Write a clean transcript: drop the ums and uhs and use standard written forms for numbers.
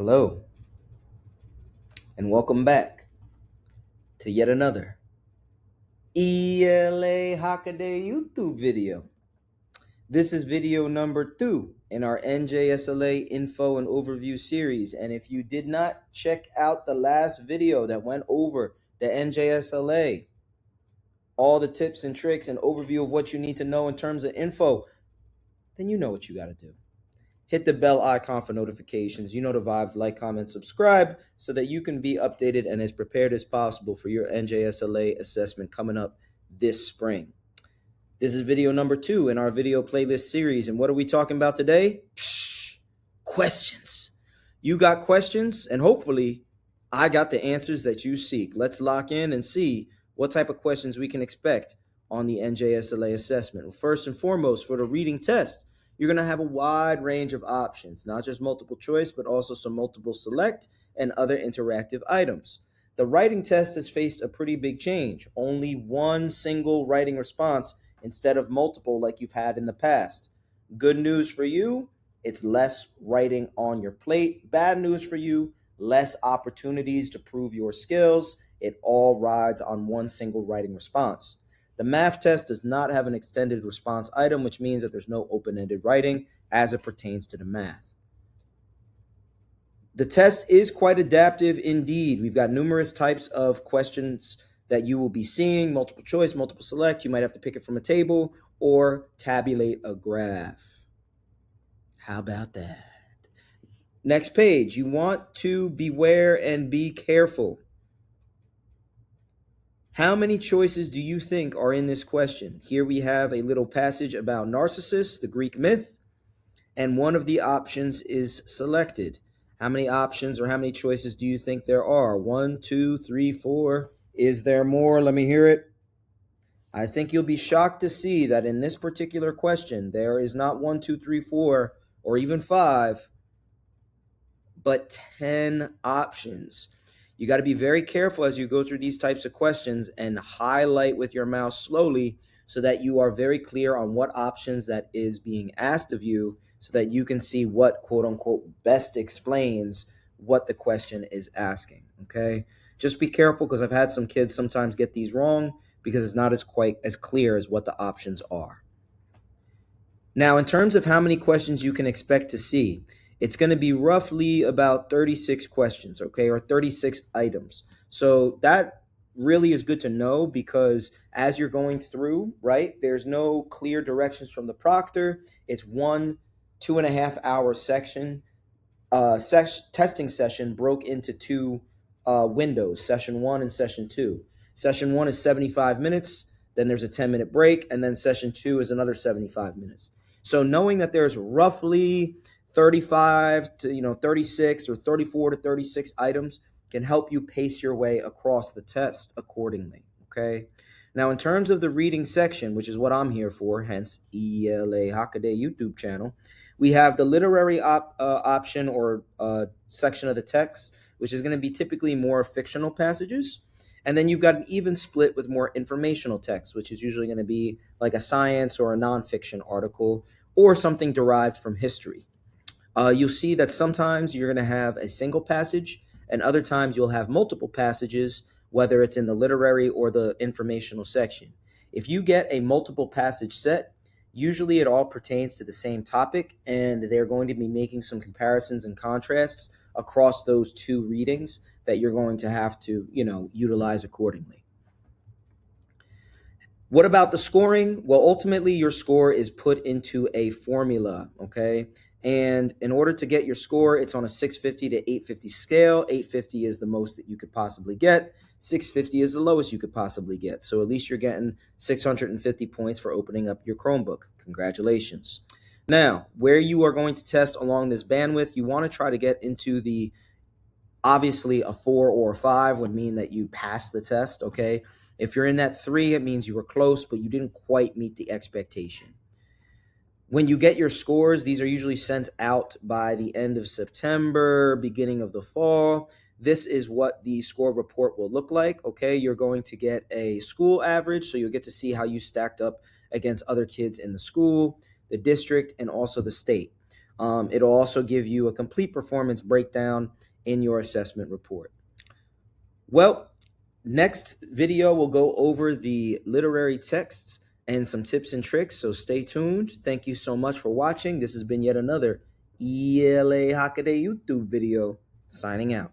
Hello, and welcome back to yet another ELA Hockaday YouTube video. This is video number 2 in our NJSLA info and overview series. And if you did not check out the last video that went over the NJSLA, all the tips and tricks and overview of what you need to know in terms of info, then you know what you got to do. Hit the bell icon for notifications. You know the vibes. Like, comment, subscribe so that you can be updated and as prepared as possible for your NJSLA assessment coming up this spring. This is video number 2 in our video playlist series. And what are we talking about today? Questions. You got questions, and hopefully I got the answers that you seek. Let's lock in and see what type of questions we can expect on the NJSLA assessment. First and foremost, for the reading test, you're going to have a wide range of options, not just multiple choice, but also some multiple select and other interactive items. The writing test has faced a pretty big change. Only one single writing response instead of multiple like you've had in the past. Good news for you, it's less writing on your plate. Bad news for you, less opportunities to prove your skills. It all rides on one single writing response. The math test does not have an extended response item, which means that there's no open-ended writing as it pertains to the math. The test is quite adaptive indeed. We've got numerous types of questions that you will be seeing, multiple choice, multiple select. You might have to pick it from a table or tabulate a graph. How about that? Next page, you want to beware and be careful. How many choices do you think are in this question? Here we have a little passage about Narcissus, the Greek myth, and one of the options is selected. How many options or how many choices do you think there are? 1, 2, 3, 4. Is there more? Let me hear it. I think you'll be shocked to see that in this particular question, there is not 1, 2, 3, 4, or even 5, but 10 options. You got to be very careful as you go through these types of questions and highlight with your mouse slowly so that you are very clear on what options that is being asked of you so that you can see what quote unquote best explains what the question is asking. Okay. Just be careful because I've had some kids sometimes get these wrong because it's not as quite as clear as what the options are. Now, in terms of how many questions you can expect to see, it's going to be roughly about 36 questions, okay, or 36 items. So that really is good to know because as you're going through, right, there's no clear directions from the proctor. It's 1 2.5 hour section, testing session broke into 2 windows, session 1 and session 2. Session 1 is 75 minutes, then there's a 10-minute break, and then session 2 is another 75 minutes. So knowing that there's roughly 35 to 36 or 34 to 36 items can help you pace your way across the test accordingly. Okay. Now, in terms of the reading section, which is what I'm here for, hence ELA Hockaday YouTube channel, we have the literary option or section of the text, which is going to be typically more fictional passages. And then you've got an even split with more informational text, which is usually going to be like a science or a nonfiction article or something derived from history. You'll see that sometimes you're going to have a single passage and other times you'll have multiple passages, whether it's in the literary or the informational section. If you get a multiple passage set, usually it all pertains to the same topic and they're going to be making some comparisons and contrasts across those 2 readings that you're going to have to, utilize accordingly. What about the scoring? Well, ultimately your score is put into a formula, okay? And in order to get your score, it's on a 650 to 850 scale. 850 is the most that you could possibly get. 650 is the lowest you could possibly get. So at least you're getting 650 points for opening up your Chromebook. Congratulations. Now, where you are going to test along this bandwidth, you want to try to get into the, obviously a 4 or a 5 would mean that you passed the test, okay? If you're in that 3, it means you were close, but you didn't quite meet the expectation. When you get your scores, these are usually sent out by the end of September, beginning of the fall. This is what the score report will look like, okay? You're going to get a school average, so you'll get to see how you stacked up against other kids in the school, the district, and also the state. It'll also give you a complete performance breakdown in your assessment report. Well, next video will go over the literary texts and some tips and tricks, so stay tuned. Thank you so much for watching. This has been yet another ELA Hackaday YouTube video. Signing out.